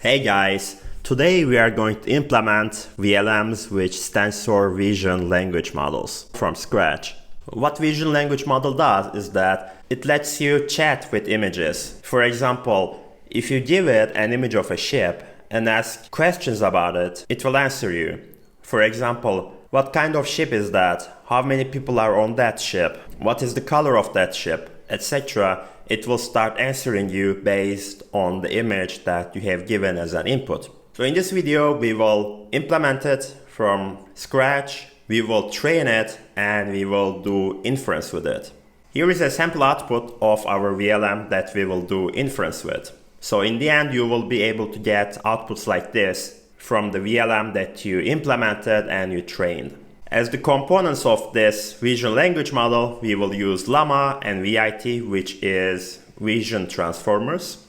Hey guys, today we are going to implement VLMs, which stands for Vision Language Models, from scratch. What Vision Language Model does is that it lets you chat with images. For example, if you give it an image of a ship and ask questions about it, it will answer you. For example, what kind of ship is that? How many people are on that ship? What is the color of that ship? Etc. It will start answering you based on the image that you have given as an input. So in this video, we will implement it from scratch, we will train it, and we will do inference with it. Here is a sample output of our VLM that we will do inference with. So in the end, you will be able to get outputs like this from the VLM that you implemented and you trained. As the components of this vision language model, we will use Llama and ViT, which is vision transformers.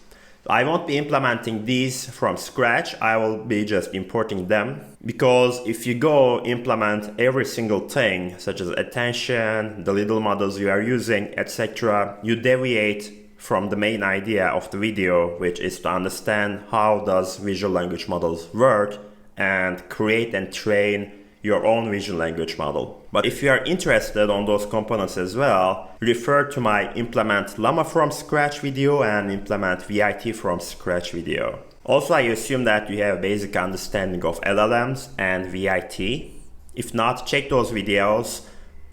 I won't be implementing these from scratch, I will be just importing them. Because if you go implement every single thing, such as attention, the little models you are using, etc., you deviate from the main idea of the video, which is to understand how does visual language models work and create and train your own vision language model. But if you are interested on those components as well, refer to my implement Llama from scratch video and implement ViT from scratch video. Also, I assume that you have a basic understanding of LLMs and ViT. If not, check those videos.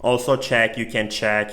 Also you can check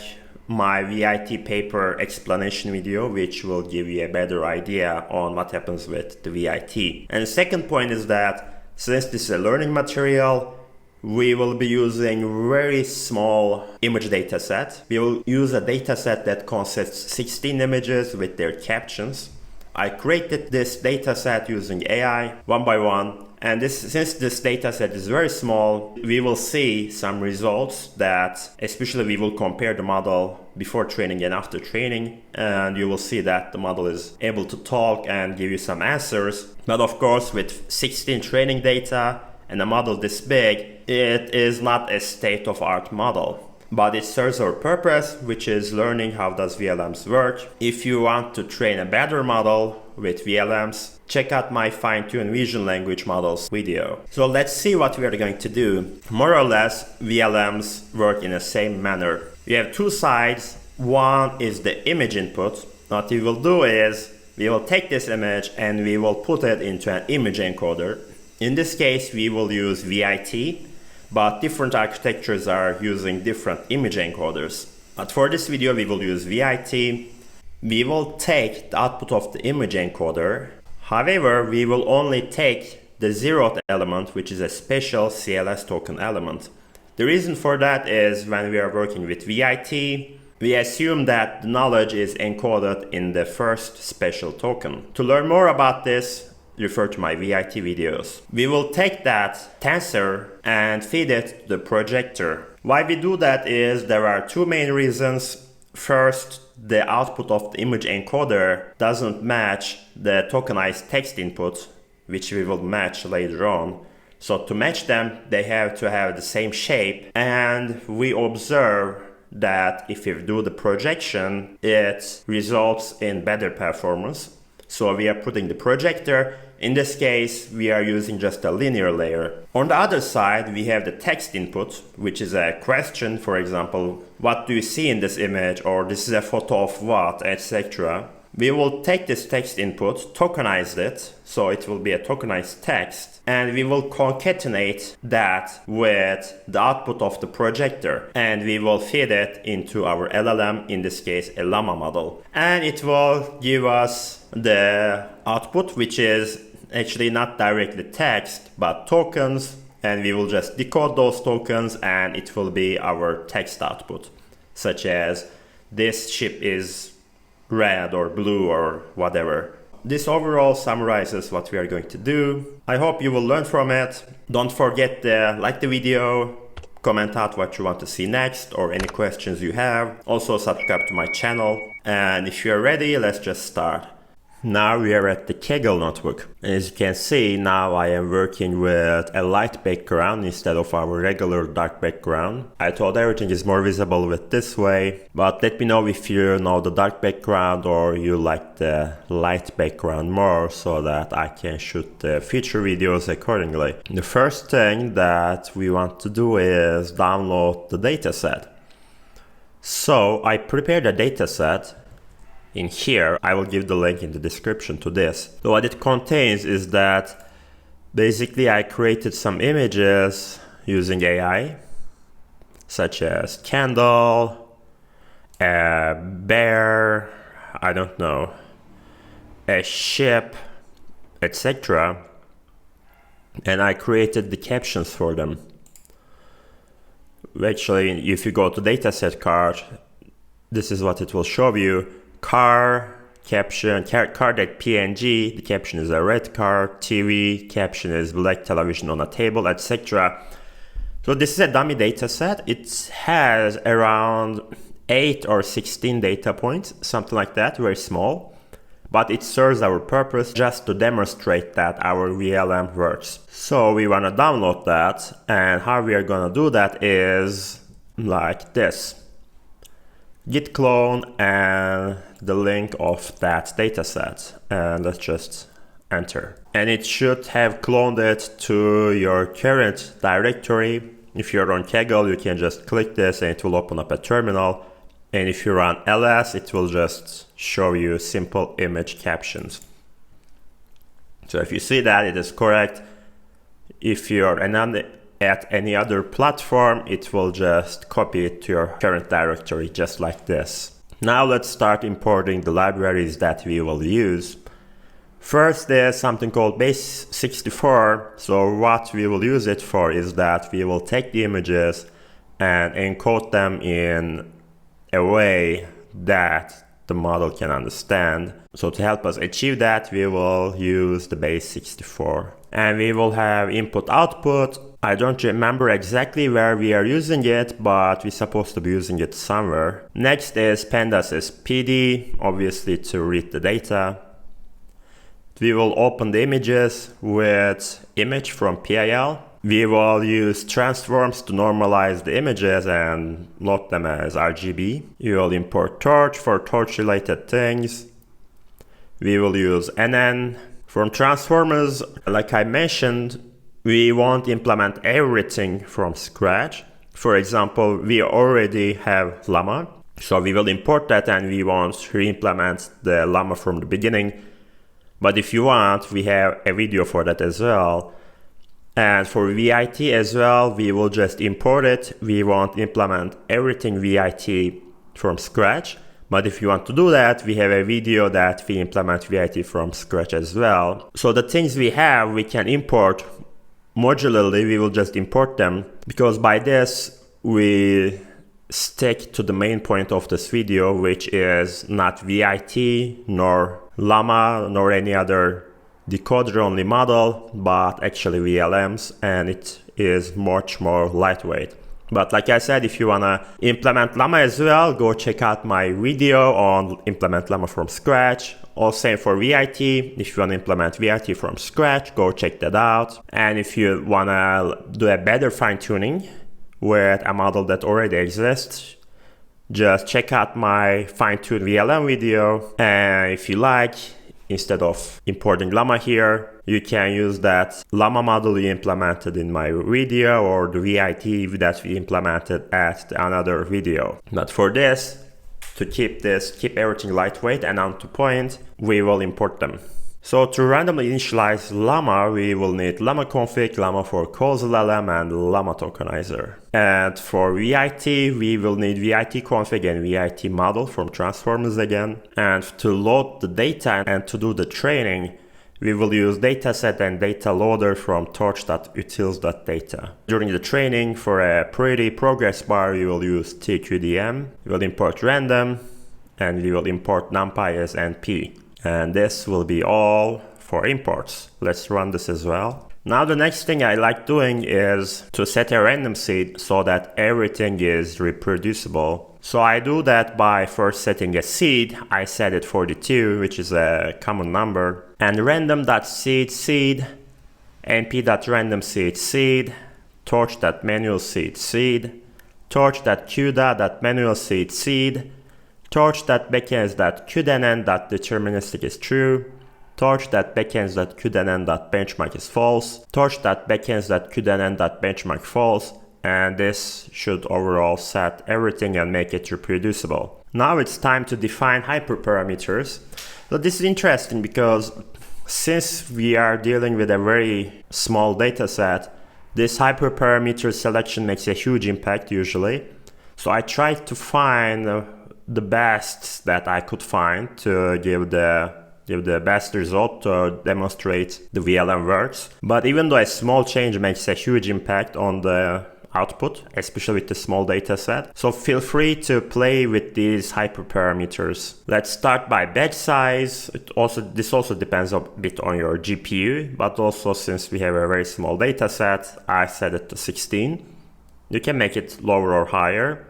my ViT paper explanation video, which will give you a better idea on what happens with the ViT. And the second point is that since this is a learning material, we will be using very small image dataset. We will use a dataset that consists 16 images with their captions. I created this dataset using AI one by one. And since this dataset is very small, we will see some results that, especially we will compare the model before training and after training. And you will see that the model is able to talk and give you some answers. But of course, with 16 training data, and a model this big, it is not a state-of-art model. But it serves our purpose, which is learning how does VLMs work. If you want to train a better model with VLMs, check out my fine-tune vision language models video. So let's see what we are going to do. More or less, VLMs work in the same manner. We have two sides. One is the image input. What we will do is, we will take this image and we will put it into an image encoder. In this case, we will use ViT, but different architectures are using different image encoders. But for this video, we will use ViT. We will take the output of the image encoder. However, we will only take the zeroth element, which is a special CLS token element. The reason for that is when we are working with ViT, we assume that the knowledge is encoded in the first special token. To learn more about this, refer to my ViT videos. We will take that tensor and feed it to the projector. Why we do that is there are two main reasons. First, the output of the image encoder doesn't match the tokenized text input, which we will match later on. So to match them, they have to have the same shape, and we observe that if we do the projection, it results in better performance. So we are putting the projector. In this case, we are using just a linear layer. On the other side, we have the text input, which is a question, for example, what do you see in this image, or this is a photo of what, etc. We will take this text input, tokenize it, so it will be a tokenized text, and we will concatenate that with the output of the projector, and we will feed it into our LLM, in this case a Llama model. And it will give us the output, which is actually not directly text, but tokens, and we will just decode those tokens, and it will be our text output, such as this ship is red or blue or whatever. This overall summarizes what we are going to do. I hope you will learn from it. Don't forget to like the video, comment out what you want to see next or any questions you have. Also subscribe to my channel. And if you're ready, let's just start. Now we are at the Kaggle notebook. As you can see, now I am working with a light background instead of our regular dark background. I thought everything is more visible with this way, but let me know if you know the dark background or you like the light background more so that I can shoot the future videos accordingly. The first thing that we want to do is download the dataset. So I prepared a dataset. In here, I will give the link in the description to this. So what it contains is that basically I created some images using AI, such as candle, a bear, I don't know, a ship, etc. And I created the captions for them. Actually, if you go to dataset card, this is what it will show you. Car, caption, car.png, the caption is a red car, TV, caption is black television on a table, etc. So this is a dummy data set. It has around 8 or 16 data points, something like that, very small. But it serves our purpose just to demonstrate that our VLM works. So we want to download that, and how we are going to do that is like this. Git clone and the link of that dataset, and let's just enter. And it should have cloned it to your current directory. If you're on Kaggle, you can just click this and it will open up a terminal. And if you run ls, it will just show you simple image captions. So if you see that, it is correct. If you're at any other platform, it will just copy it to your current directory, just like this. Now let's start importing the libraries that we will use. First, there's something called base64. So what we will use it for is that we will take the images and encode them in a way that the model can understand. So to help us achieve that, we will use the base64. And we will have input-output. I don't remember exactly where we are using it, but we're supposed to be using it somewhere. Next is pandas is PD, obviously to read the data. We will open the images with image from PIL. We will use transforms to normalize the images and load them as RGB. We will import torch for torch related things. We will use NN. From transformers, like I mentioned, we won't implement everything from scratch. For example, we already have Llama, so we will import that and we won't re-implement the Llama from the beginning. But if you want, we have a video for that as well. And for ViT as well, we will just import it. We won't implement everything ViT from scratch. But if you want to do that, we have a video that we implement ViT from scratch as well. So the things we have, we can import modularly. We will just import them, because by this, we stick to the main point of this video, which is not ViT, nor Llama, nor any other decoder-only model, but actually VLMs, and it is much more lightweight. But like I said, if you want to implement Llama as well, go check out my video on implement Llama from scratch. All same for ViT. If you want to implement ViT from scratch, go check that out. And if you want to do a better fine-tuning with a model that already exists, just check out my fine-tune VLM video. And if you like, instead of importing Llama here, you can use that Llama model we implemented in my video or the ViT that we implemented at another video. But for this, to keep everything lightweight and on to point, we will import them. So to randomly initialize Llama, we will need Llama config, Llama for causal LM, and Llama tokenizer. And for ViT, we will need ViT config and ViT model from transformers again. And to load the data and to do the training, we will use dataset and data loader from torch.utils.data. During the training, for a pretty progress bar, we will use tqdm. We will import random, and we will import numpy as np. And this will be all for imports. Let's run this as well. Now the next thing I like doing is to set a random seed so that everything is reproducible. So I do that by first setting a seed. I set it 42, which is a common number, and random.seed seed, np.random seed seed, torch.manual seed seed, torch.qda.manual seed seed, torch.backends.qdnn.deterministic is true, torch.backends.qdnn.benchmark is false, torch.backends.qdnn.benchmark false, and this should overall set everything and make it reproducible. Now it's time to define hyperparameters. So this is interesting because since we are dealing with a very small data set, this hyperparameter selection makes a huge impact usually. So I tried to find the best that I could find to give the best result to demonstrate the VLM works. But even though a small change makes a huge impact on the output, especially with the small data set. So feel free to play with these hyperparameters. Let's start by batch size. This also depends a bit on your GPU, but also since we have a very small data set, I set it to 16. You can make it lower or higher.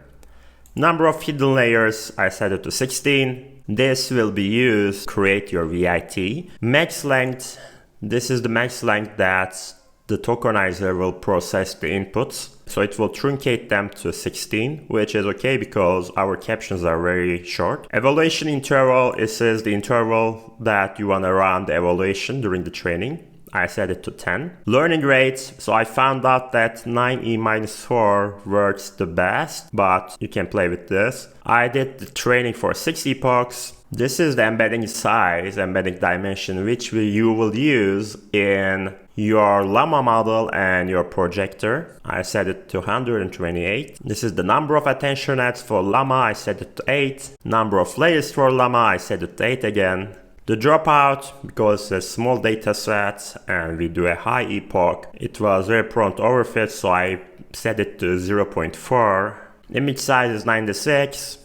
Number of hidden layers, I set it to 16. This will be used to create your ViT. Max length, this is the max length that the tokenizer will process the inputs. So it will truncate them to 16, which is okay because our captions are very short. Evaluation interval, it says the interval that you want to run the evaluation during the training. I set it to 10. Learning rate, so I found out that 9e-4 works the best, but you can play with this. I did the training for 6 epochs. This is the embedding size, embedding dimension, which you will use in your Llama model and your projector. I set it to 128. This is the number of attention nets for Llama. I set it to 8. Number of layers for Llama. I set it to 8 again. The dropout, because it's a small data set and we do a high epoch, it was very prone to overfit, so I set it to 0.4. Image size is 96.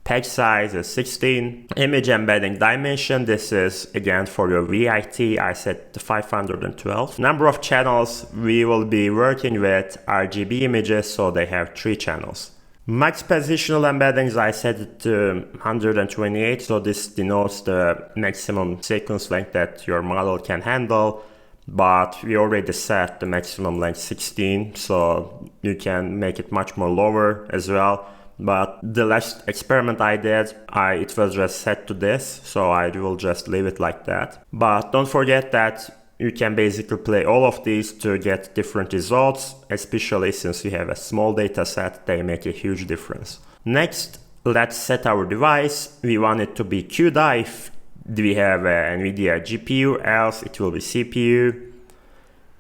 Patch size is 16. Image embedding dimension, this is again for your ViT, I set to 512. Number of channels, we will be working with RGB images, so they have 3 channels. Max positional embeddings, I set it to 128, so this denotes the maximum sequence length that your model can handle, but we already set the maximum length 16, so you can make it much more lower as well. But the last experiment I did, it was just set to this, so I will just leave it like that. But don't forget that you can basically play all of these to get different results, especially since we have a small data set, they make a huge difference. Next, let's set our device. We want it to be CUDA if we have an NVIDIA GPU, else it will be CPU.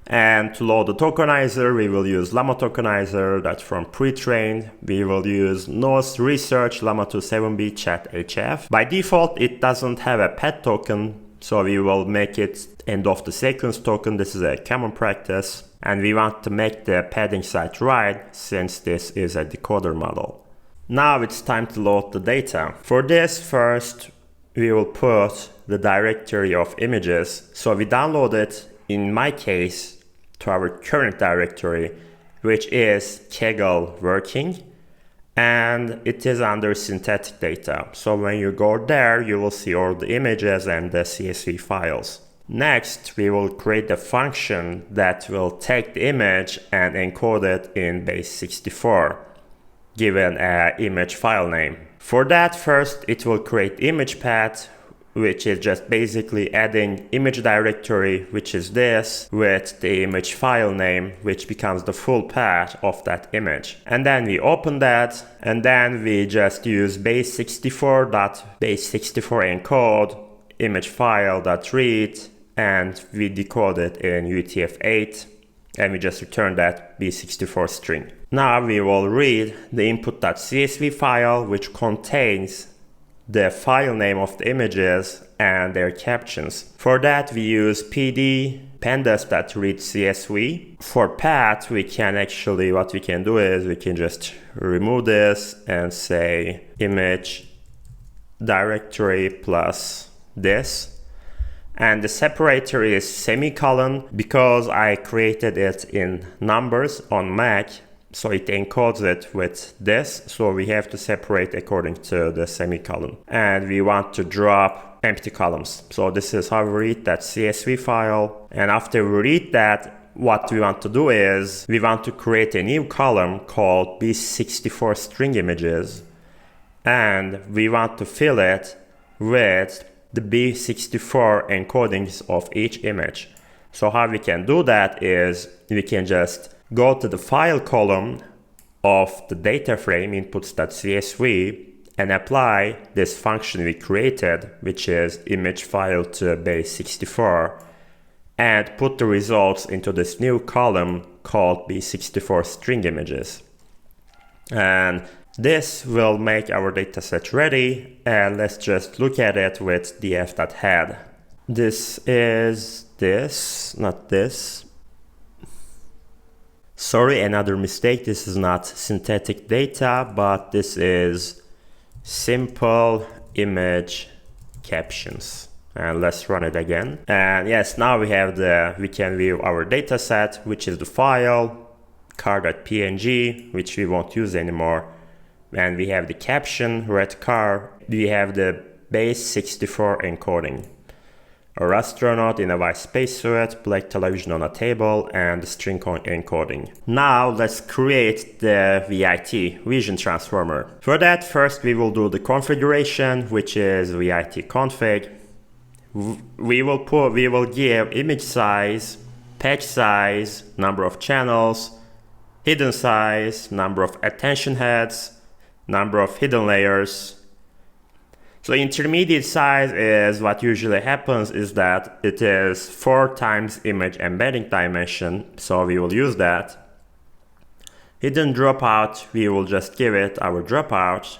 And to load the tokenizer, we will use Llama tokenizer, that's from pre-trained. We will use Nose Research Llama 27B Chat HF. By default, it doesn't have a pet token, so we will make it end of the sequence token. This is a common practice. And we want to make the padding size right, since this is a decoder model. Now it's time to load the data. For this, first, we will put the directory of images. So we download it, in my case, to our current directory, which is Kaggle working, and it is under synthetic data. So when you go there, you will see all the images and the CSV files. Next, we will create a function that will take the image and encode it in base 64, given an image file name. For that, first, it will create image path, which is just basically adding image directory, which is this, with the image file name, which becomes the full path of that image. And then we open that, and then we just use base64.base64 encode image file.read, and we decode it in UTF-8, and we just return that base64 string. Now we will read the input.csv file, which contains the file name of the images and their captions. For that, we use pd pandas.read.csv. For path, we can actually, what we can do is we can just remove this and say image directory plus this. And the separator is semicolon because I created it in numbers on Mac. So it encodes it with this. So we have to separate according to the semicolon. And we want to drop empty columns. So this is how we read that CSV file. And after we read that, what we want to do is we want to create a new column called B64 string images. And we want to fill it with the B64 encodings of each image. So how we can do that is we can just go to the file column of the data frame inputs.csv and apply this function we created, which is image file to base64, and put the results into this new column called b64 string images. And this will make our dataset ready, and let's just look at it with df.head. This is this, not this. Sorry, another mistake. This is not synthetic data, but this is simple image captions. And let's run it again. And yes, now we can view our data set, which is the file, car.png, which we won't use anymore. And we have the caption, red car. We have the base64 encoding. A astronaut in a white spacesuit, black television on a table, and the string encoding. Now let's create the ViT, Vision Transformer. For that, first we will do the configuration, which is ViT config. We will give image size, patch size, number of channels, hidden size, number of attention heads, number of hidden layers. So intermediate size is what usually happens is that it is 4 times image embedding dimension, so we will use that. Hidden dropout, we will just give it our dropout.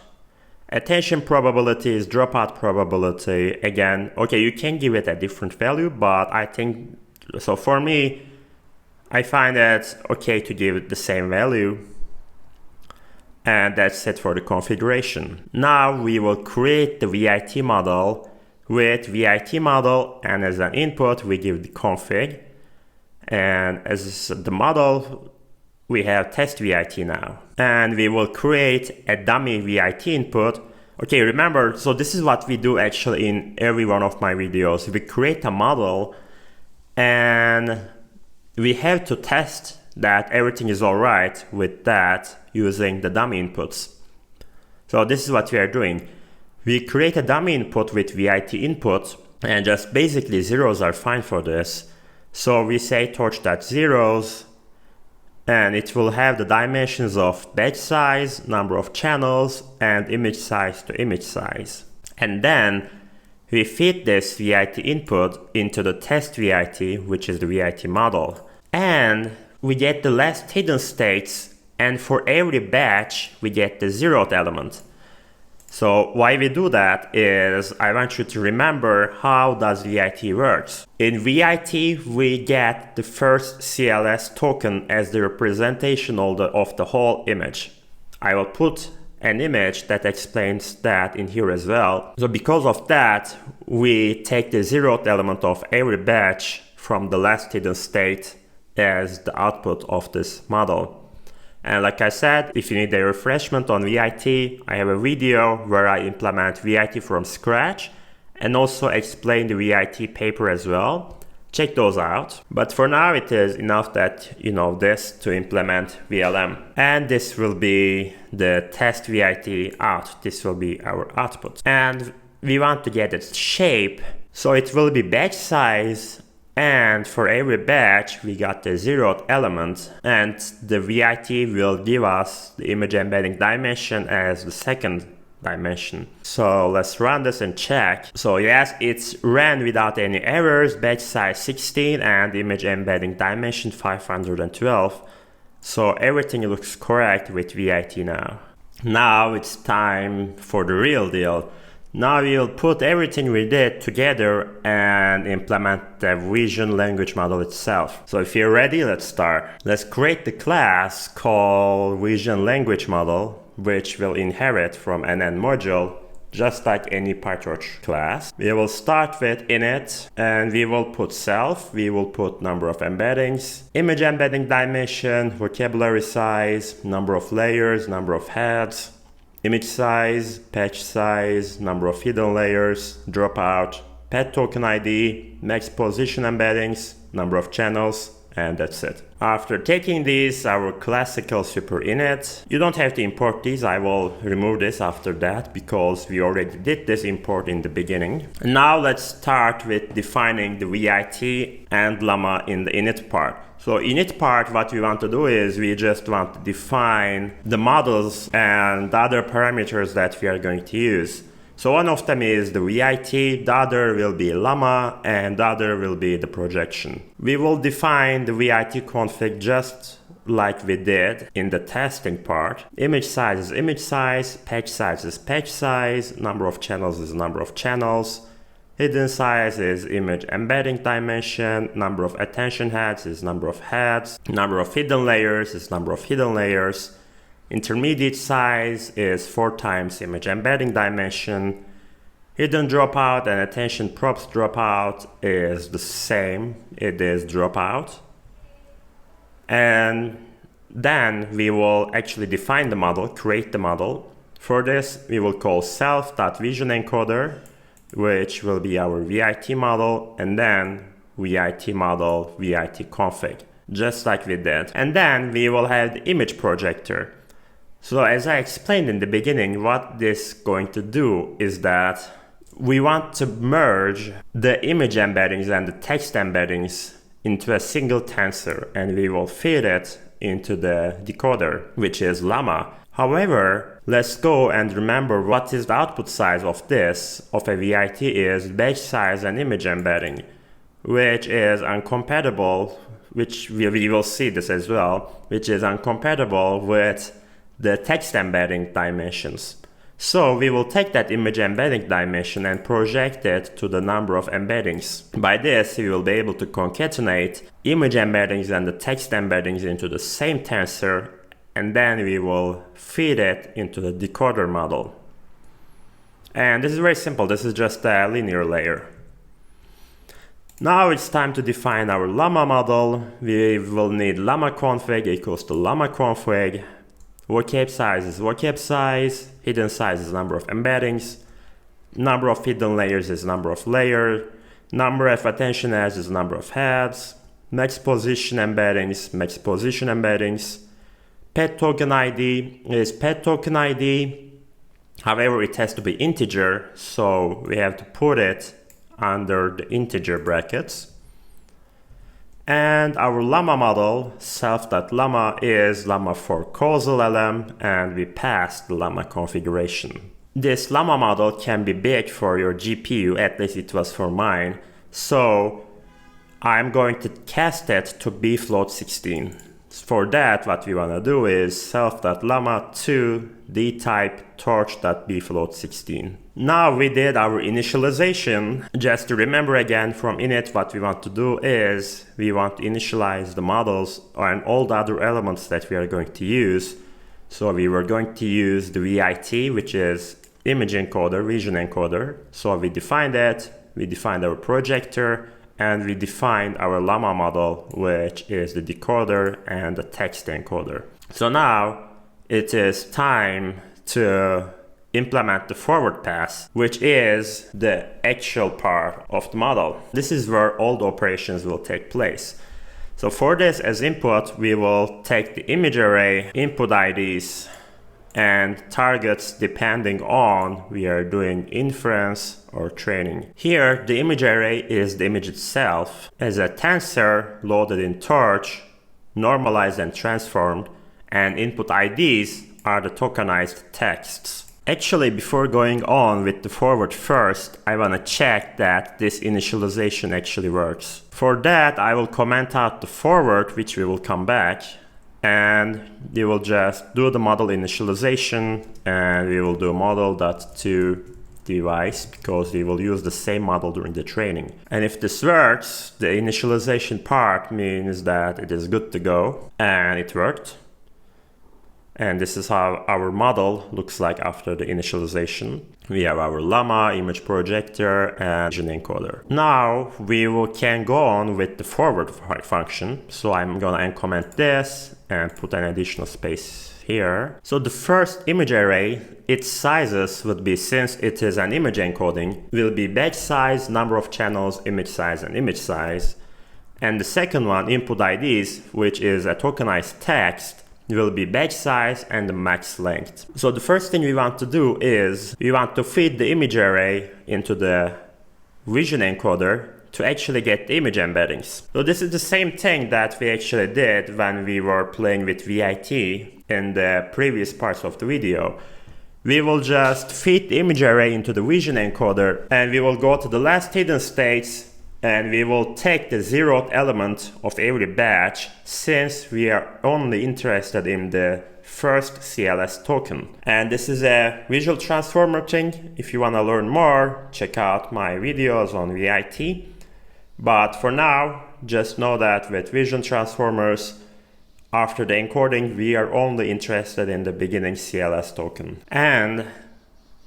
Attention probability is dropout probability. Again, okay, you can give it a different value, but I think, so for me, I find it okay to give it the same value. And that's it for the configuration. Now we will create the ViT model with ViT model, and as an input we give the config, and as the model we have test ViT now. And we will create a dummy ViT input. Okay, remember, so this is what we do actually in every one of my videos. We create a model and we have to test that everything is alright with that using the dummy inputs. So this is what we are doing. We create a dummy input with ViT input, and just basically zeros are fine for this. So we say torch.zeros, and it will have the dimensions of batch size, number of channels, and image size to image size. And then we feed this ViT input into the test ViT, which is the ViT model. And we get the last hidden states, and for every batch we get the 0th element. So why we do that is I want you to remember how does ViT works. In ViT we get the first CLS token as the representation of the whole image. I will put an image that explains that in here as well. So because of that, we take the 0th element of every batch from the last hidden state as the output of this model. And like I said, if you need a refreshment on ViT, I have a video where I implement ViT from scratch and also explain the ViT paper as well. Check those out. But for now, it is enough that you know this to implement VLM. And this will be the test ViT out. This will be our output. And we want to get its shape. So it will be batch size. And for every batch, we got the 0th element, and the ViT will give us the image embedding dimension as the second dimension. So let's run this and check. So yes, it's ran without any errors, batch size 16 and image embedding dimension 512. So everything looks correct with ViT now. Now it's time for the real deal. Now we'll put everything we did together and implement the vision language model itself. So if you're ready, let's start. Let's create the class called vision language model, which will inherit from NN module. just like any PyTorch class. We will start with init, and we will put self, we will put number of embeddings, image embedding dimension, vocabulary size, number of layers, number of heads, image size, patch size, number of hidden layers, dropout, pet token ID, max position embeddings, number of channels, and that's it. After taking these, our classical super init, you don't have to import these. I will remove this after that because we already did this import in the beginning. Now let's start with defining the ViT and Llama in the init part. So init part, what we want to do is we just want to define the models and the other parameters that we are going to use. So one of them is the ViT, the other will be Llama, and the other will be the projection. We will define the ViT config just like we did in the testing part. Image size is image size, patch size is patch size, number of channels is number of channels, hidden size is image embedding dimension, number of attention heads is number of heads, number of hidden layers is number of hidden layers, intermediate size is 4 times image embedding dimension. Hidden dropout and attention props dropout is the same. It is dropout. And then we will actually define the model, create the model. For this, we will call self.visionEncoder, which will be our ViT model, and then ViT model, ViT config, just like we did. And then we will have the image projector. So as I explained in the beginning, what this is going to do is that we want to merge the image embeddings and the text embeddings into a single tensor, and we will feed it into the decoder, which is Llama. However, let's go and remember what is the output size of this, of a ViT, is batch size and image embedding, which is incompatible, which we will see this as well, which is incompatible with the text embedding dimensions. So we will take that image embedding dimension and project it to the number of embeddings. By this, we will be able to concatenate image embeddings and the text embeddings into the same tensor, and then we will feed it into the decoder model. And this is very simple. This is just a linear layer. Now it's time to define our Llama model. We will need Llama config equals to Llama config. Vocab size is vocab size, hidden size is number of embeddings, number of hidden layers is number of layers, number of attention heads is number of heads, max position embeddings, pet token ID is pet token ID, however it has to be integer, so we have to put it under the integer brackets. And our Llama model, self.llama, is Llama for causal LM, and we pass the Llama configuration. This Llama model can be big for your GPU, at least it was for mine, so I'm going to cast it to bfloat16. For that, what we want to do is self.llama to dtype torch.bfloat16. Now we did our initialization. Just to remember again from init, what we want to do is we want to initialize the models and all the other elements that we are going to use. So we were going to use the ViT, which is image encoder, vision encoder. So we defined that, we defined our projector, and we defined our Llama model, which is the decoder and the text encoder. So now it is time to implement the forward pass, which is the actual part of the model. This is where all the operations will take place. So for this, as input, we will take the image array, input IDs, and targets depending on we are doing inference or training. Here, the image array is the image itself as a tensor loaded in Torch, normalized and transformed, and input IDs are the tokenized texts. Actually, before going on with the forward first, I want to check that this initialization actually works. For that, I will comment out the forward, which we will come back, and we will just do the model initialization, and we will do model.toDevice because we will use the same model during the training. And if this works, the initialization part means that it is good to go, and it worked. And this is how our model looks like after the initialization. We have our Llama, image projector, and vision encoder. Now can go on with the forward function. So I'm gonna uncomment this and put an additional space here. So the first image array, its sizes would be, since it is an image encoding, will be batch size, number of channels, image size, and image size. And the second one, input IDs, which is a tokenized text, will be batch size and the max length. So the first thing we want to do is we want to feed the image array into the vision encoder to actually get the image embeddings. So this is the same thing that we actually did when we were playing with ViT in the previous parts of the video. We will just feed the image array into the vision encoder, and we will go to the last hidden states, and we will take the zeroth element of every batch, since we are only interested in the first CLS token. And this is a visual transformer thing. If you want to learn more, check out my videos on ViT. But for now, just know that with vision transformers, after the encoding, we are only interested in the beginning CLS token. And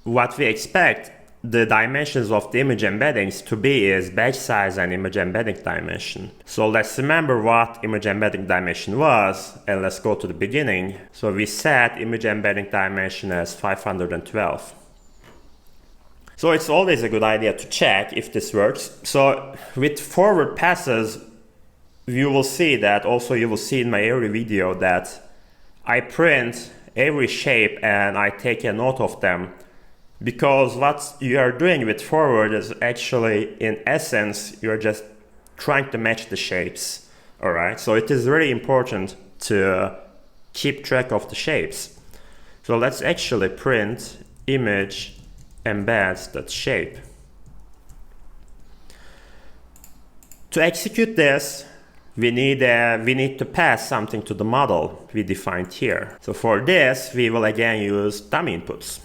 what we expect the dimensions of the image embeddings to be is batch size and image embedding dimension. So let's remember what image embedding dimension was, and let's go to the beginning. So we set image embedding dimension as 512. So it's always a good idea to check if this works. So with forward passes, you will see that, also you will see in my every video, that I print every shape and I take a note of them. Because what you are doing with forward is actually, in essence, you're just trying to match the shapes. All right, so it is very important to keep track of the shapes. So let's actually print image embeds that shape. To execute this, we need to pass something to the model we defined here. So for this, we will again use dummy inputs.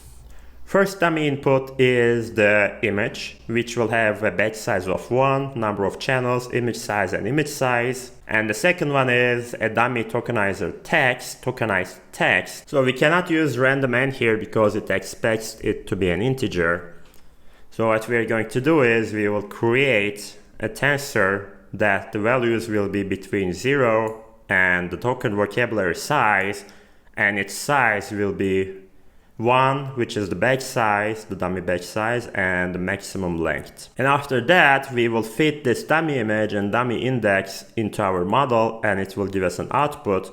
First dummy input is the image, which will have a batch size of 1, number of channels, image size, and image size. And the second one is a dummy tokenized text. So we cannot use random n here because it expects it to be an integer. So what we are going to do is we will create a tensor that the values will be between 0 and the token vocabulary size, and its size will be 1, which is the batch size, the dummy batch size, and the maximum length. And after that, we will fit this dummy image and dummy index into our model, and it will give us an output.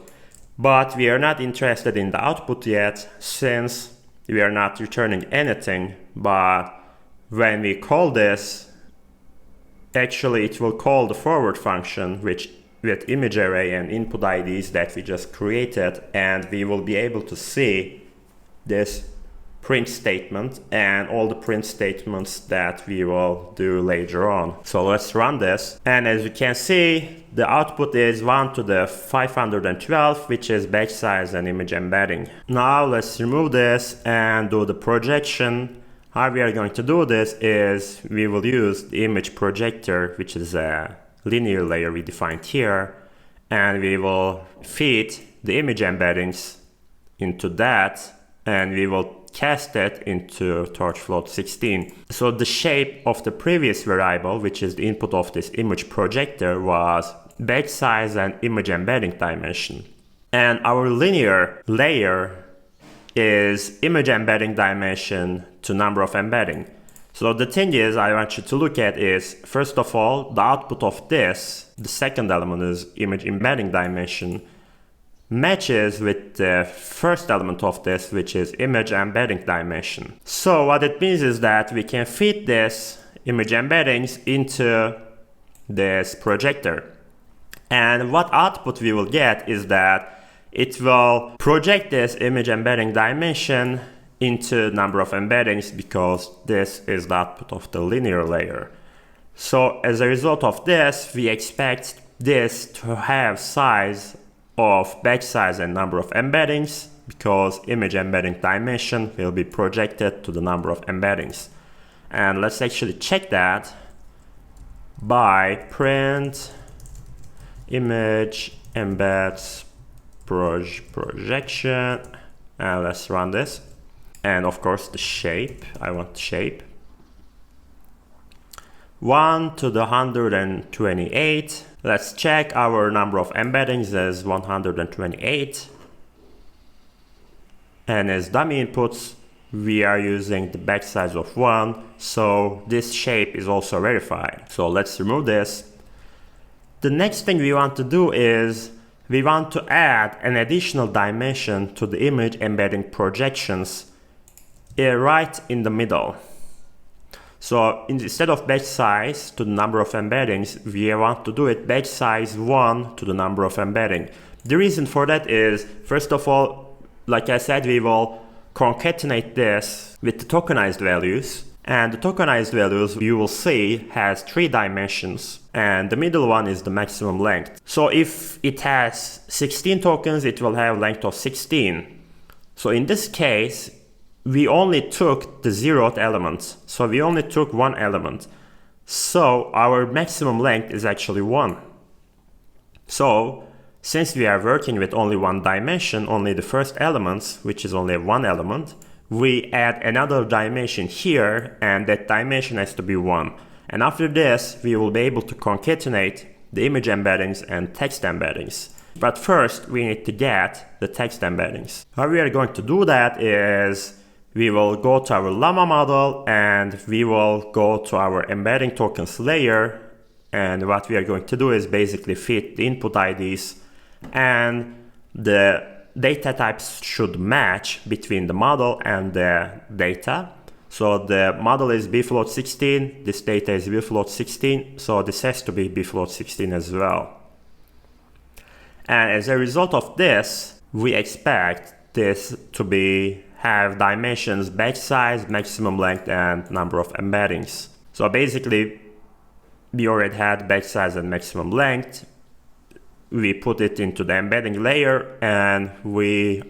But we are not interested in the output yet, since we are not returning anything. But when we call this, actually it will call the forward function, which with image array and input IDs that we just created, and we will be able to see this print statement and all the print statements that we will do later on. So let's run this, and as you can see, the output is 1 to the 512, which is batch size and image embedding. Now let's remove this and do the projection. How we are going to do this is we will use the image projector, which is a linear layer we defined here, and we will feed the image embeddings into that, and we will cast it into torch float 16. So the shape of the previous variable, which is the input of this image projector, was batch size and image embedding dimension. And our linear layer is image embedding dimension to number of embedding. So the thing is I want you to look at is, first of all, the output of this, the second element is image embedding dimension, matches with the first element of this, which is image embedding dimension. So what it means is that we can feed this image embeddings into this projector. And what output we will get is that it will project this image embedding dimension into number of embeddings, because this is the output of the linear layer. So as a result of this, we expect this to have size of batch size and number of embeddings, because image embedding dimension will be projected to the number of embeddings. And let's actually check that by print image embeds projection. And let's run this. And of course the shape, I want shape. 1 to the 128. Let's check our number of embeddings as 128. And as dummy inputs, we are using the batch size of 1. So this shape is also verified. So let's remove this. The next thing we want to do is we want to add an additional dimension to the image embedding projections right in the middle. So instead of batch size to the number of embeddings, we want to do it batch size 1 to the number of embedding. The reason for that is, first of all, like I said, we will concatenate this with the tokenized values. And the tokenized values you will see has 3 dimensions. And the middle one is the maximum length. So if it has 16 tokens, it will have length of 16. So in this case, we only took the 0th element. So we only took 1 element. So our maximum length is actually 1. So since we are working with only 1 dimension, only the first elements, which is only 1 element, we add another dimension here, and that dimension has to be 1. And after this, we will be able to concatenate the image embeddings and text embeddings. But first, we need to get the text embeddings. How we are going to do that is we will go to our Llama model and we will go to our embedding tokens layer. And what we are going to do is basically fit the input IDs, and the data types should match between the model and the data. So the model is bfloat16, this data is bfloat16, so this has to be bfloat16 as well. And as a result of this, we expect this to have dimensions batch size, maximum length, and number of embeddings. So basically, we already had batch size and maximum length. We put it into the embedding layer, and we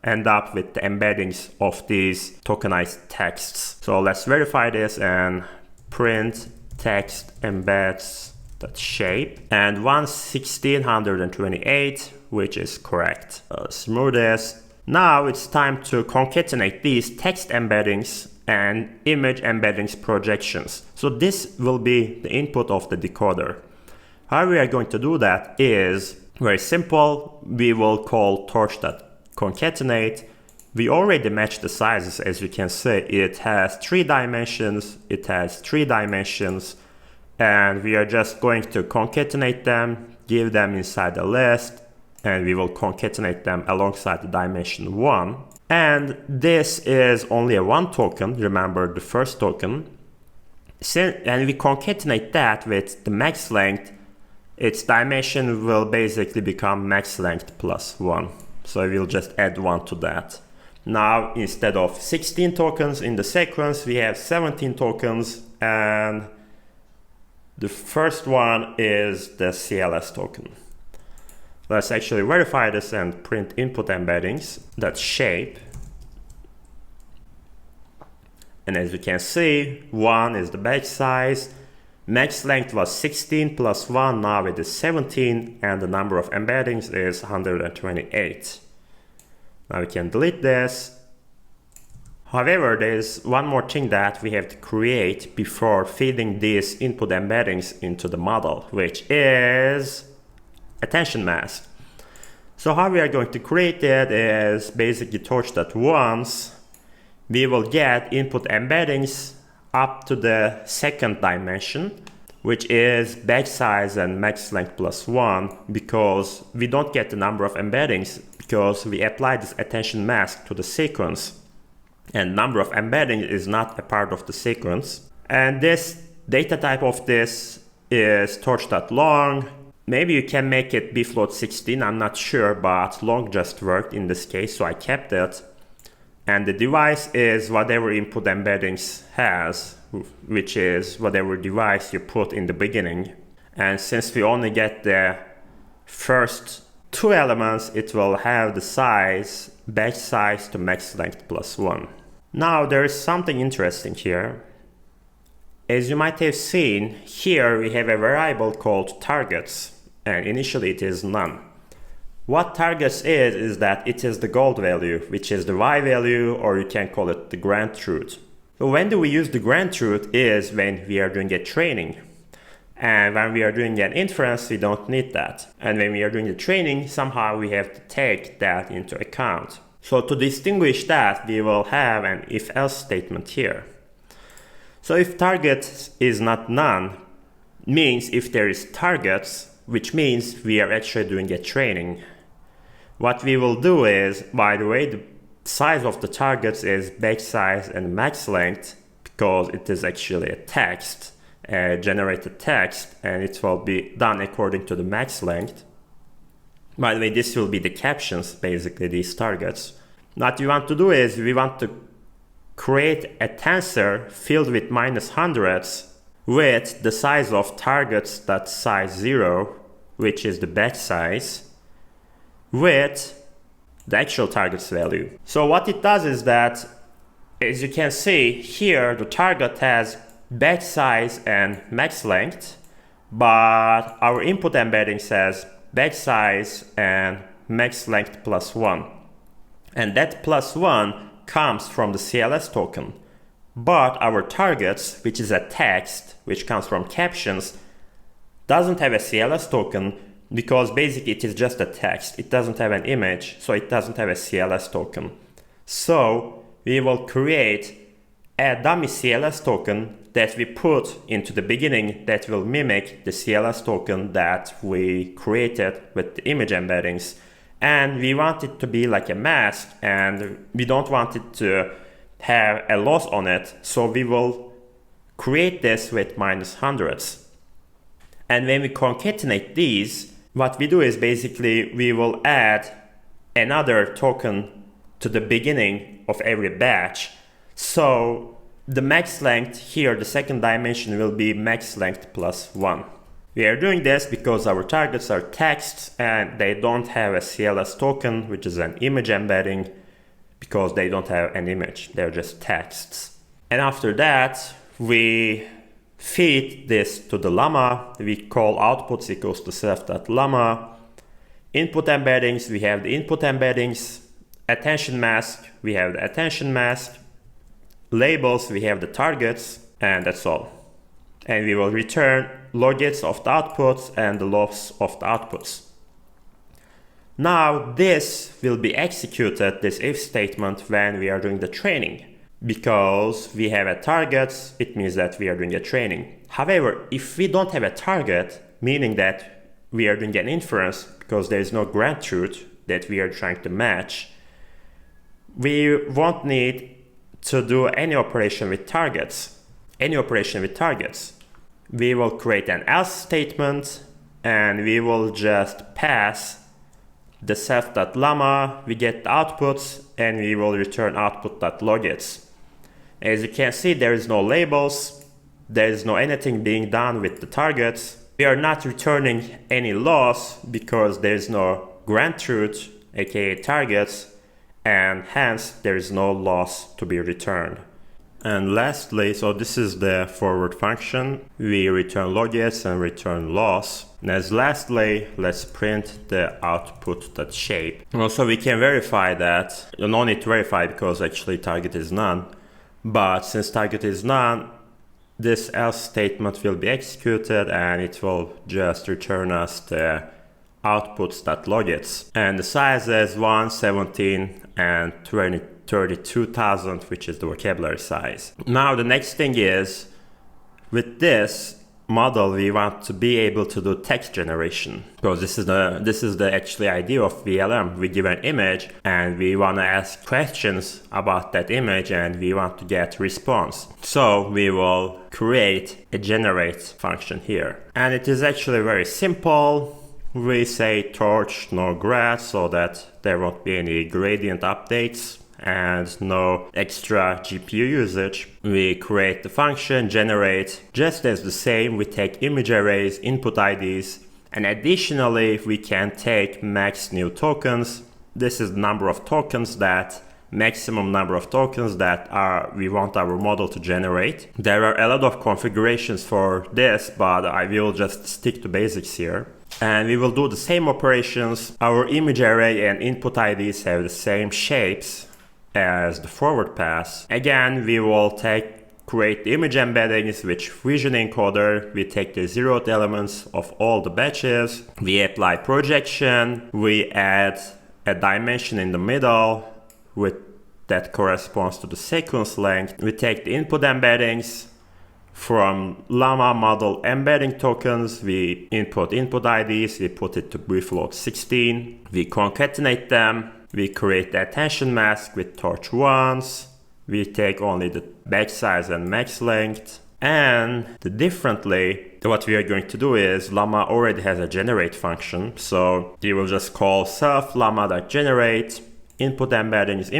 end up with the embeddings of these tokenized texts. So let's verify this and print text embeds that shape, and 11628, which is correct. Let's remove this. Now it's time to concatenate these text embeddings and image embeddings projections. So this will be the input of the decoder. How we are going to do that is very simple. We will call torch.concatenate. We already matched the sizes, as you can see. It has 3 dimensions, it has 3 dimensions, and we are just going to concatenate them, give them inside the list, and we will concatenate them alongside the dimension 1. And this is only a 1 token, remember the first token. And we concatenate that with the max length. Its dimension will basically become max length plus 1. So we'll just add 1 to that. Now, instead of 16 tokens in the sequence, we have 17 tokens, and the first one is the CLS token. Let's actually verify this and print input embeddings, that shape. And as you can see, 1 is the batch size. Max length was 16 plus 1, now it is 17, and the number of embeddings is 128. Now we can delete this. However, there's one more thing that we have to create before feeding these input embeddings into the model, which is attention mask. So how we are going to create it is basically torch.once. We will get input embeddings up to the second dimension, which is batch size and max length plus 1, because we don't get the number of embeddings because we apply this attention mask to the sequence, and number of embeddings is not a part of the sequence. And this data type of this is torch.long. Maybe you can make it bfloat16, I'm not sure, but long just worked in this case, so I kept it. And the device is whatever input embeddings has, which is whatever device you put in the beginning. And since we only get the first 2 elements, it will have the size, batch size to max length plus 1. Now there is something interesting here. As you might have seen, here we have a variable called targets, and initially it is none. What targets is that it is the gold value, which is the Y value, or you can call it the grand truth. So when do we use the grand truth is when we are doing a training. And when we are doing an inference, we don't need that. And when we are doing the training, somehow we have to take that into account. So to distinguish that, we will have an if-else statement here. So if target is not none, means if there is targets, which means we are actually doing a training. What we will do is, by the way, the size of the targets is batch size and max length, because it is actually a text, a generated text, and it will be done according to the max length. By the way, this will be the captions, basically, these targets. What we want to do is we want to create a tensor filled with minus hundreds with the size of targets.size 0, which is the batch size, with the actual target's value. So what it does is that, as you can see here, the target has batch size and max length, but our input embedding says batch size and max length plus 1. And that plus 1 comes from the CLS token. But our targets, which is a text, which comes from captions, doesn't have a CLS token, because basically it is just a text. It doesn't have an image, so it doesn't have a CLS token. So we will create a dummy CLS token that we put into the beginning that will mimic the CLS token that we created with the image embeddings. And we want it to be like a mask, and we don't want it to have a loss on it, so we will create this with minus hundreds. And when we concatenate these, what we do is basically we will add another token to the beginning of every batch. So the max length here, the second dimension, will be max length plus 1. We are doing this because our targets are texts and they don't have a CLS token, which is an image embedding, because they don't have an image, they're just texts. And after that, we feed this to the Llama. We call outputs equals to self.llama. Input embeddings, we have the input embeddings. Attention mask, we have the attention mask. Labels, we have the targets, and that's all. And we will return logits of the outputs and the loss of the outputs. Now this will be executed, this if statement, when we are doing the training. Because we have a target, it means that we are doing a training. However, if we don't have a target, meaning that we are doing an inference because there is no grand truth that we are trying to match, we won't need to do any operation with targets. We will create an else statement and we will just pass the self.llama, we get the outputs, and we will return output.logits. As you can see, there is no labels, there is no anything being done with the targets. We are not returning any loss because there is no grand truth, aka targets, and hence there is no loss to be returned. And lastly, so this is the forward function. We return logits and return loss. And as lastly, let's print the output.shape. Also, we can verify that. You don't need to verify because actually target is none. But since target is none, this else statement will be executed and it will just return us the outputs.logits. And the size is 1, 17, and 32,000, which is the vocabulary size. Now the next thing is, with this model we want to be able to do text generation, because this is the actually idea of VLM. We give an image and we want to ask questions about that image and we want to get response. So we will create a generate function here, and it is actually very simple. We say torch no grad so that there won't be any gradient updates and no extra GPU usage. We create the function generate just as the same. We take image arrays, input IDs, and additionally we can take max new tokens. This is the number of tokens that maximum number of tokens that we want our model to generate. There are a lot of configurations for this, but I will just stick to basics here. And we will do the same operations. Our image array and input IDs have the same shapes as the forward pass. Again, we will create the image embeddings with vision encoder. We take the zeroth elements of all the batches. We apply projection. We add a dimension in the middle that corresponds to the sequence length. We take the input embeddings from Llama model embedding tokens. We input IDs. We put it to bfloat 16. We concatenate them. We create the attention mask with torch ones. We take only the batch size and max length. And differently, what we are going to do is Llama already has a generate function. So we will just call self llama.generate, input embeddings,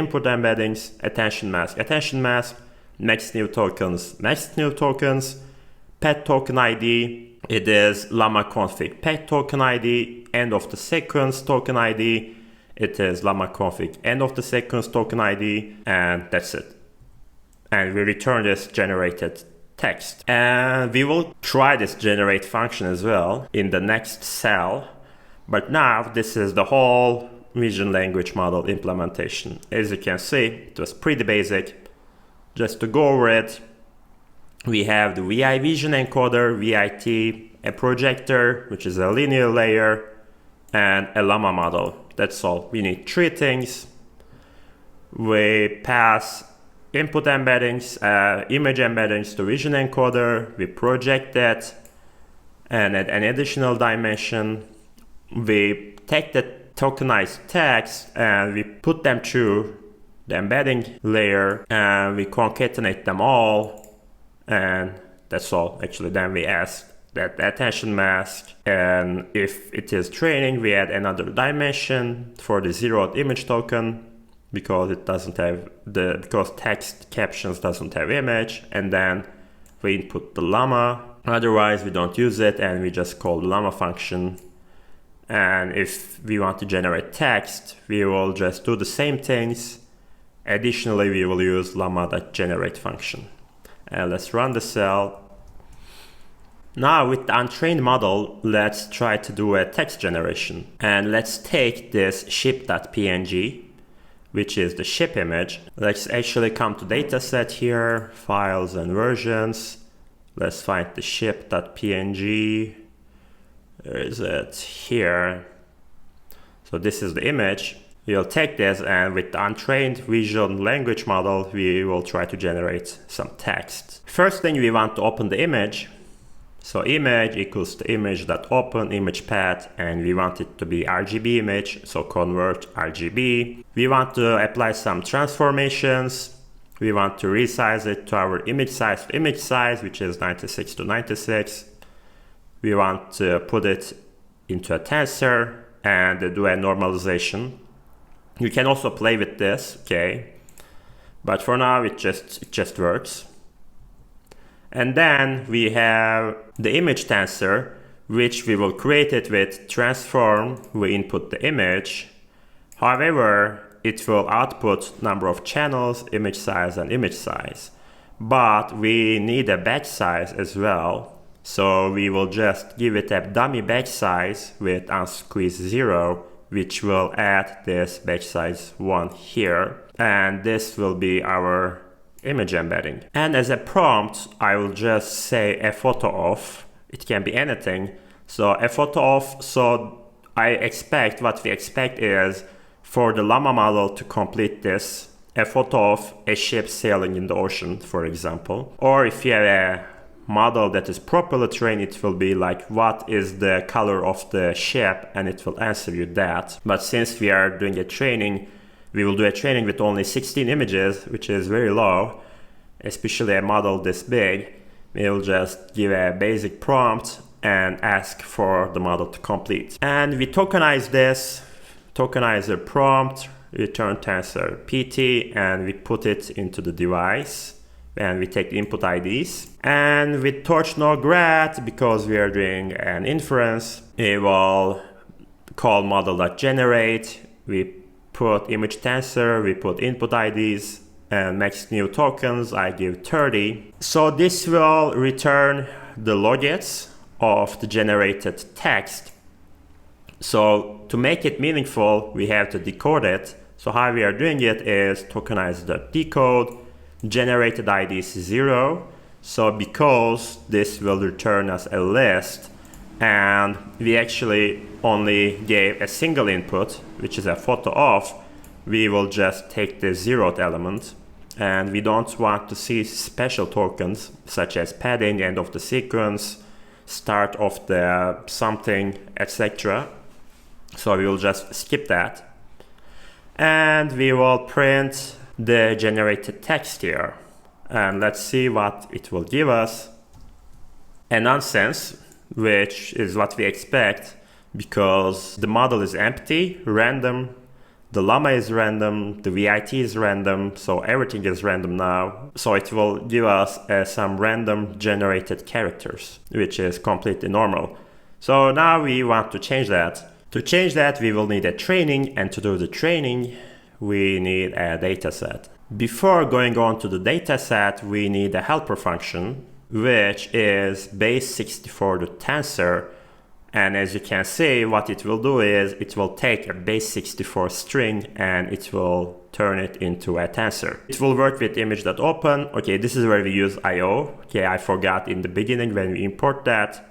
attention mask, next new tokens, pet token ID. It is llama config pet token ID, end of the sequence token ID. It is llama config end of the sequence token ID, and that's it. And we return this generated text. And we will try this generate function as well in the next cell. But now this is the whole vision language model implementation. As you can see, it was pretty basic. Just to go over it, we have the VI vision encoder, ViT, a projector, which is a linear layer, and a Llama model. That's all. We need three things. We pass input embeddings, image embeddings to vision encoder. We project that and add an additional dimension. We take the tokenized text and we put them through the embedding layer and we concatenate them all, and that's all. Actually, then we ask that attention mask, and if it is training, we add another dimension for the zeroth image token because it doesn't have because text captions doesn't have image, and then we input the llama. Otherwise, we don't use it and we just call the llama function. And if we want to generate text, we will just do the same things. Additionally, we will use llama.generate function. And let's run the cell. Now with the untrained model, let's try to do a text generation. And let's take this ship.png, which is the ship image. Let's actually come to dataset here, files and versions. Let's find the ship.png. Where is it? Here. So this is the image. We'll take this, and with the untrained vision language model, we will try to generate some text. First thing, we want to open the image. So image equals the image.open image path, and we want it to be RGB image, so convert RGB. We want to apply some transformations. We want to resize it to our image size, which is 96 to 96. We want to put it into a tensor and do a normalization. You can also play with this, okay? But for now, it just works. And then we have the image tensor, which we will create it with transform. We input the image. However, it will output number of channels, image size, and image size. But we need a batch size as well. So we will just give it a dummy batch size with unsqueeze 0, which will add this batch size 1 here. And this will be our image embedding. And as a prompt, I will just say a photo off. It can be anything. So a photo off, so what we expect is for the Llama model to complete this, a photo of a ship sailing in the ocean, for example. Or if you have a model that is properly trained, it will be like, what is the color of the ship, and it will answer you that. But since we are doing a training, we will do a training with only 16 images, which is very low, especially a model this big. We will just give a basic prompt and ask for the model to complete. And we tokenize this, tokenizer prompt, return tensor PT, and we put it into the device. And we take the input IDs. And with torch no grad, because we are doing an inference, we will call model.generate. We put image tensor, we put input IDs, and next new tokens, I give 30. So this will return the logits of the generated text. So to make it meaningful, we have to decode it. So how we are doing it is tokenize.decode, generated ID is 0. So because this will return us a list, and we actually only gave a single input, which is a photo of, we will just take the 0th element. And we don't want to see special tokens such as padding, end of the sequence, start of the something, etc. So we will just skip that. And we will print the generated text here. And let's see what it will give us. A nonsense, which is what we expect because the model is empty, random. The Llama is random, the ViT is random, so everything is random now. So it will give us some random generated characters, which is completely normal. So now we want to change that. To change that, we will need a training, and to do the training, we need a dataset. Before going on to the dataset, we need a helper function, which is base64 to tensor. And as you can see, what it will do is it will take a base64 string and it will turn it into a tensor. It will work with image.open. Okay, this is where we use IO. Okay, I forgot in the beginning when we import that.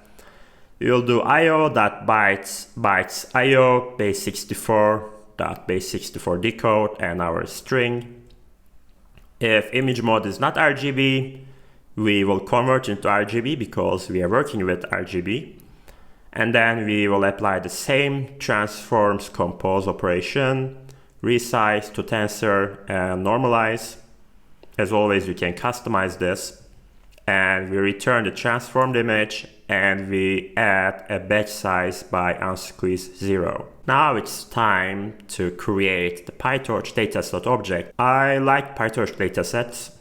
We will do IO.bytes IO base64.base64 decode and our string. If image mode is not RGB, we will convert into RGB because we are working with RGB. And then we will apply the same transforms compose operation, resize to tensor and normalize. As always, you can customize this. And we return the transformed image and we add a batch size by unsqueeze 0. Now it's time to create the PyTorch dataset object. I like PyTorch datasets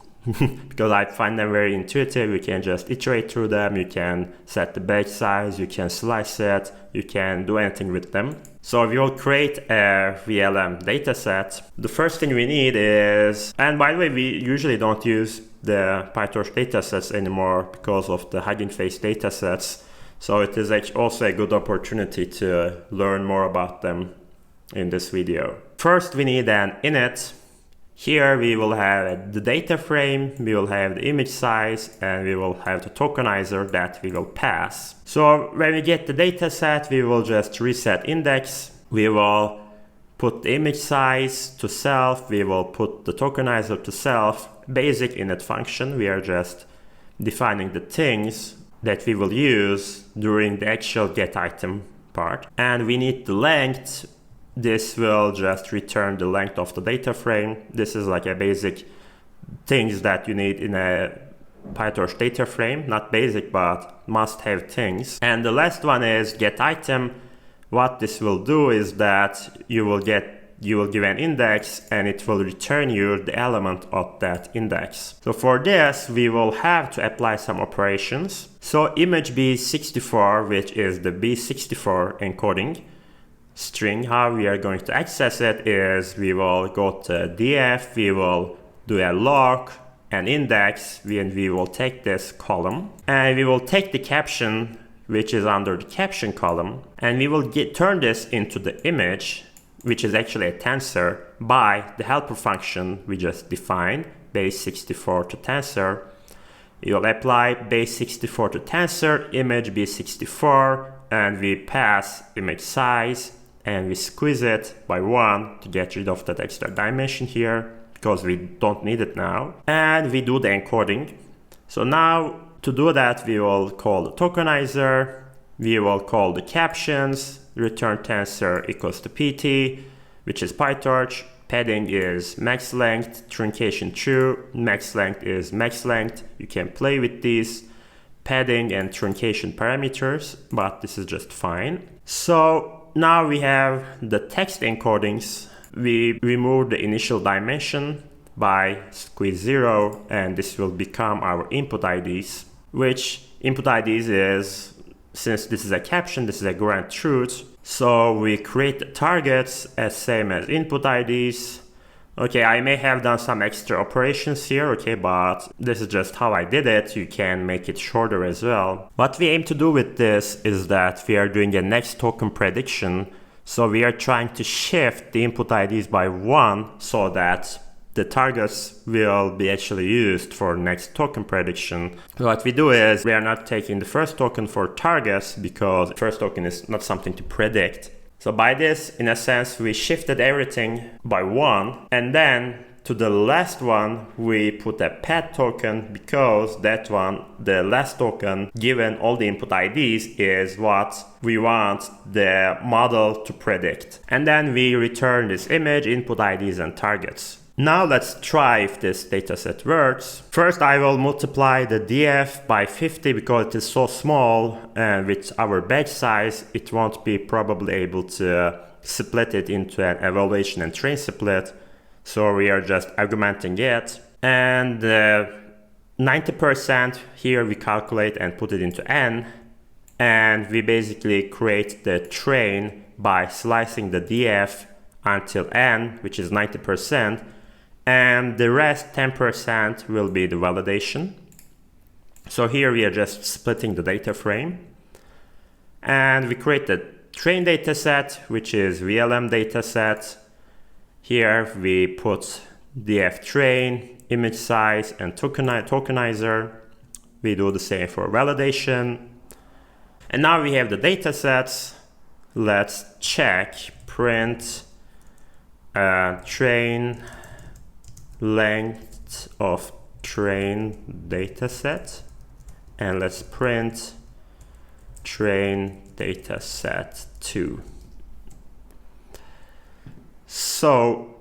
because I find them very intuitive. You can just iterate through them, you can set the batch size, you can slice it, you can do anything with them. So we will create a VLM dataset. The first thing we need is, and by the way, we usually don't use the PyTorch datasets anymore because of the HuggingFace datasets. So it is also a good opportunity to learn more about them in this video. First, we need an init. Here we will have the data frame, we will have the image size, and we will have the tokenizer that we will pass. So when we get the data set, we will just reset index. We will put the image size to self. We will put the tokenizer to self. Basic init function. We are just defining the things that we will use during the actual get item part. And we need the length. This will just return the length of the data frame. This is like a basic things that you need in a PyTorch data frame. Not basic, but must have things. And the last one is get item. What this will do is that you will give an index and it will return you the element of that index. So for this, we will have to apply some operations. So image B64, which is the B64 encoding string, how we are going to access it is we will go to df, we will do a lock, an index, and we will take this column and we will take the caption, which is under the caption column, and we will turn this into the image, which is actually a tensor, by the helper function we just defined, base64 to tensor. We will apply base64 to tensor, image b64, and we pass image size, and we squeeze it by 1 to get rid of that extra dimension here, because we don't need it now. And we do the encoding. So now, to do that, we will call the tokenizer, we will call the captions, return tensor equals to pt, which is PyTorch, padding is max length, truncation true, max length is max length. You can play with these padding and truncation parameters, but this is just fine. So now we have the text encodings. We remove the initial dimension by squeeze 0, and this will become our input IDs, which input IDs is, since this is a caption, this is a grand truth. So we create the targets as same as input IDs. Okay, I may have done some extra operations here, okay, but this is just how I did it. You can make it shorter as well. What we aim to do with this is that we are doing a next token prediction. So we are trying to shift the input IDs by 1 so that the targets will be actually used for next token prediction. So what we do is we are not taking the first token for targets because the first token is not something to predict. So by this, in a sense, we shifted everything by 1, and then to the last one we put a path token because that one, the last token given all the input IDs, is what we want the model to predict. And then we return this image, input IDs and targets. Now let's try if this dataset works. First I will multiply the df by 50 because it is so small, and with our batch size it won't be probably able to split it into an evaluation and train split. So we are just augmenting it, and 90% here we calculate and put it into n, and we basically create the train by slicing the df until n, which is 90%, and the rest 10% will be the validation. So here we are just splitting the data frame, and we create the train dataset, which is VLM dataset. Here we put df train, image size and tokenizer. We do the same for validation. And now we have the datasets. Let's check print train length of train dataset, and let's print train dataset 2. So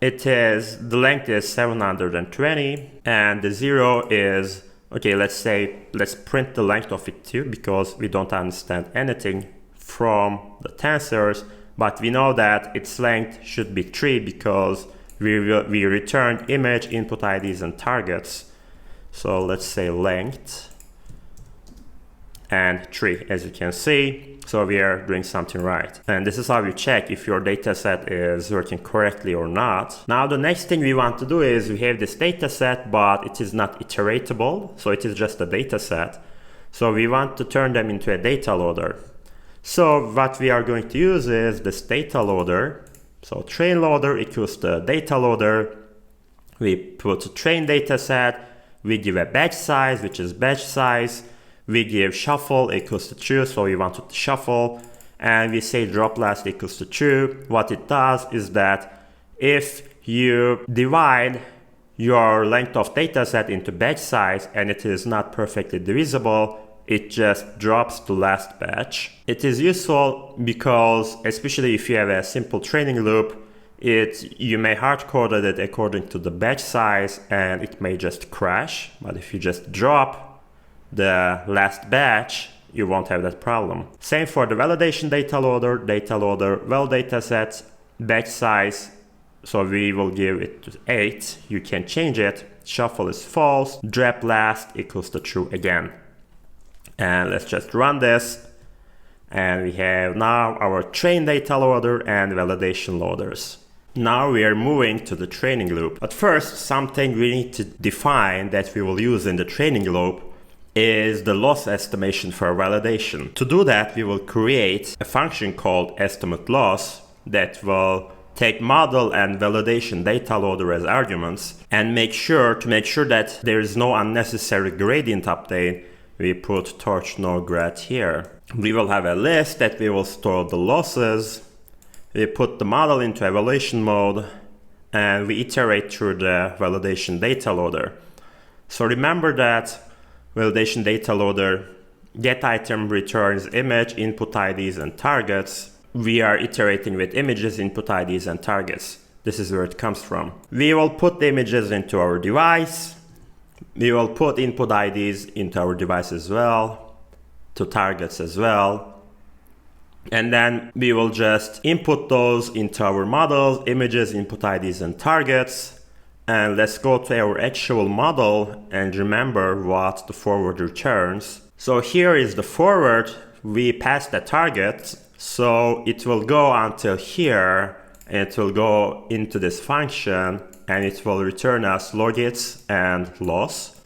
it is, the length is 720, and the 0 is, okay, let's print the length of it too, because we don't understand anything from the tensors, but we know that its length should be 3 because we returned image, input IDs and targets. So let's say length and 3, as you can see. So we are doing something right. And this is how you check if your dataset is working correctly or not. Now the next thing we want to do is we have this dataset, but it is not iteratable. So it is just a dataset. So we want to turn them into a data loader. So what we are going to use is this data loader. So train loader equals the data loader. We put a train dataset. We give a batch size, which is batch size. We give shuffle equals to true, so we want to shuffle, and we say drop last equals to true. What it does is that if you divide your length of dataset into batch size and it is not perfectly divisible, it just drops to last batch. It is useful because, especially if you have a simple training loop, you may hard-code it according to the batch size and it may just crash. But if you just drop the last batch, you won't have that problem. Same for the validation data loader, val dataset, batch size. So we will give it to 8. You can change it. Shuffle is false. Drop last equals to true again. And let's just run this. And we have now our train data loader and validation loaders. Now we are moving to the training loop. But first, something we need to define that we will use in the training loop is the loss estimation for validation. To do that, we will create a function called estimate loss that will take model and validation data loader as arguments and make sure that there is no unnecessary gradient update. We put torch no grad here. We will have a list that we will store the losses. We put the model into evaluation mode and we iterate through the validation data loader. So remember that validation data loader get item returns image, input IDs and targets. We are iterating with images, input IDs and targets. This is where it comes from. We will put the images into our device. We will put input IDs into our device as well, to targets as well. And then we will just input those into our models, images, input IDs and targets. And let's go to our actual model and remember what the forward returns. So here is the forward. We pass the target, so it will go until here and it will go into this function and it will return us logits and loss.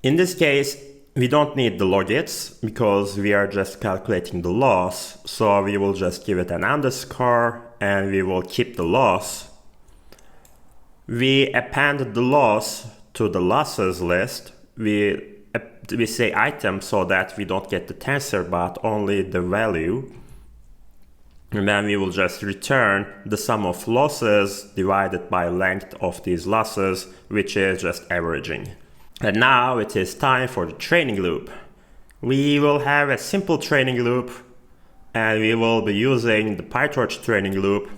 In this case, We don't need the logits because we are just calculating the loss. So we will just give it an underscore and we will keep the loss. We append the loss to the losses list. We say item so that we don't get the tensor but only the value. And then we will just return the sum of losses divided by length of these losses, which is just averaging. And now it is time for the training loop. We will have a simple training loop and we will be using the PyTorch training loop.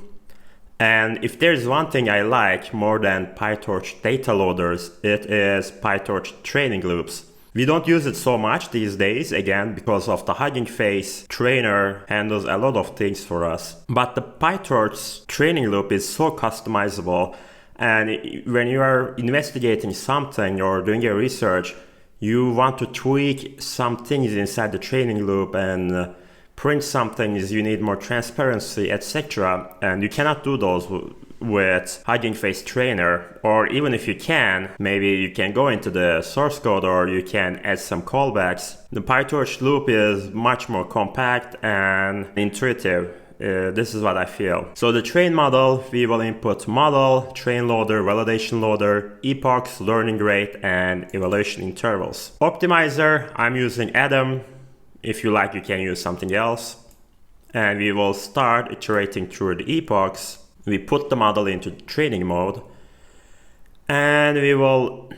And if there's one thing I like more than PyTorch data loaders, it is PyTorch training loops. We don't use it so much these days, again, because of the HuggingFace trainer handles a lot of things for us. But the PyTorch training loop is so customizable. And when you are investigating something or doing a research, you want to tweak some things inside the training loop and print some things, you need more transparency, etc. And you cannot do those with HuggingFace trainer, or even if you can, maybe you can go into the source code or you can add some callbacks. The PyTorch loop is much more compact and intuitive. This is what I feel. So the train model, we will input model, train loader, validation loader, epochs, learning rate, and evaluation intervals. Optimizer, I'm using Adam. If you like, you can use something else. And we will start iterating through the epochs. We put the model into training mode. And we will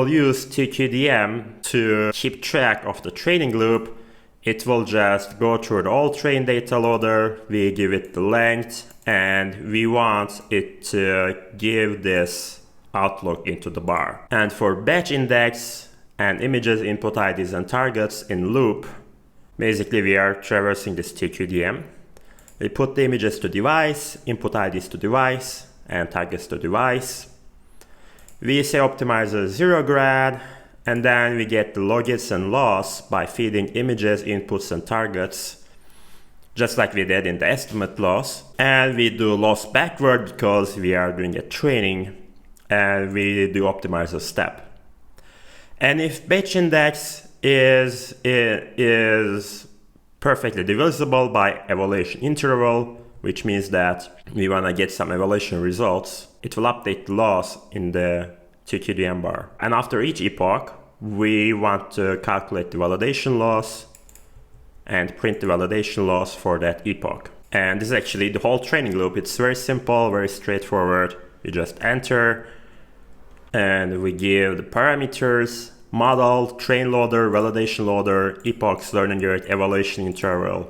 use TQDM to keep track of the training loop. It will just go through the all train data loader, we give it the length, and we want it to give this outlook into the bar. And for batch index and images, input IDs and targets in loop, basically we are traversing this TQDM. We put the images to device, input IDs to device, and targets to device. We say optimizer 0 grad, and then we get the logits and loss by feeding images, inputs, and targets, just like we did in the estimate loss. And we do loss backward because we are doing a training, and we do optimizer step. And if batch index is perfectly divisible by evaluation interval, which means that we want to get some evaluation results, it will update the loss in the TQDM bar. And after each epoch, we want to calculate the validation loss and print the validation loss for that epoch. And this is actually the whole training loop. It's very simple, very straightforward. We just enter and we give the parameters, model, train loader, validation loader, epochs, learning rate, evaluation interval.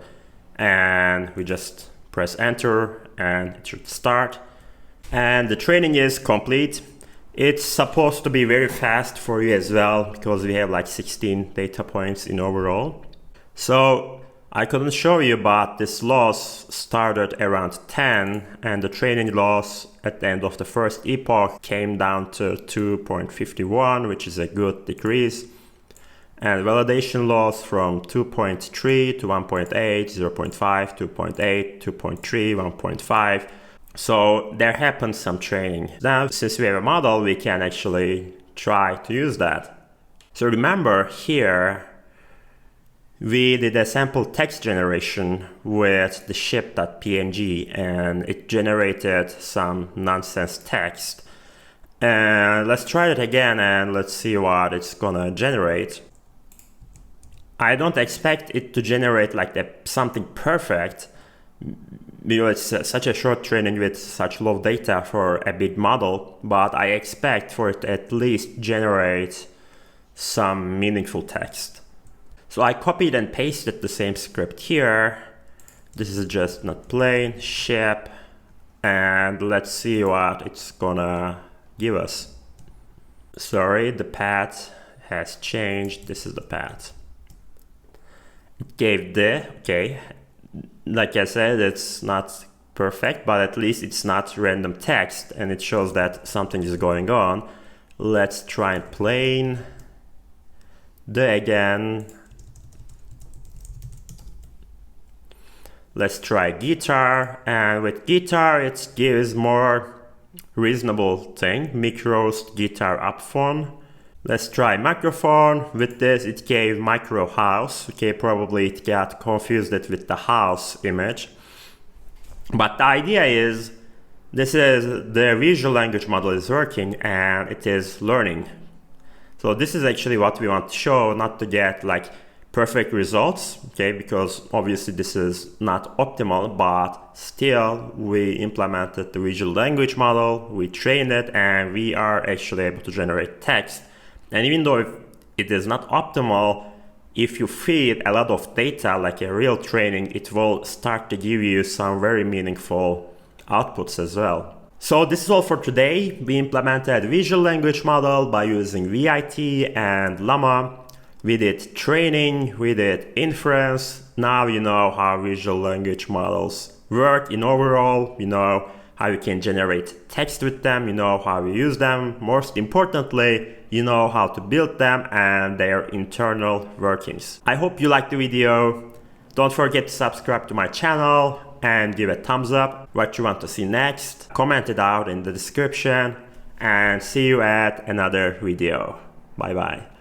And we just press enter and it should start. And the training is complete. It's supposed to be very fast for you as well because we have like 16 data points in overall. So I couldn't show you, but this loss started around 10 and the training loss at the end of the first epoch came down to 2.51, which is a good decrease. And validation loss from 2.3 to 1.8, 0.5, 2.8, 2.3, 1.5. So there happened some training. Now, since we have a model, we can actually try to use that. So remember here, we did a sample text generation with the ship.png and it generated some nonsense text. And let's try it again and let's see what it's gonna generate. I don't expect it to generate like something perfect, because it's such a short training with such low data for a big model, but I expect for it to at least generate some meaningful text. So I copied and pasted the same script here. This is just not plain, ship, and let's see what it's gonna give us. Sorry, the path has changed. This is the path. It gave okay. Like I said, it's not perfect, but at least it's not random text and it shows that something is going on. Let's try plain again. Let's try guitar, and with guitar it gives more reasonable thing, micros guitar up phone. Let's try microphone. With this, it gave micro house. Okay, probably it got confused with the house image. But the idea is, this is the visual language model is working and it is learning. So this is actually what we want to show, not to get like perfect results, okay, because obviously this is not optimal, but still we implemented the visual language model, we trained it, and we are actually able to generate text. And even though it is not optimal, if you feed a lot of data like a real training, it will start to give you some very meaningful outputs as well. So this is all for today. We implemented visual language model by using ViT and Llama. We did training, we did inference. Now you know how visual language models work in overall. You know how you can generate text with them. You know how you use them. Most importantly, you know how to build them and their internal workings. I hope you liked the video. Don't forget to subscribe to my channel and give a thumbs up what you want to see next. Comment it out in the description and see you at another video. Bye bye.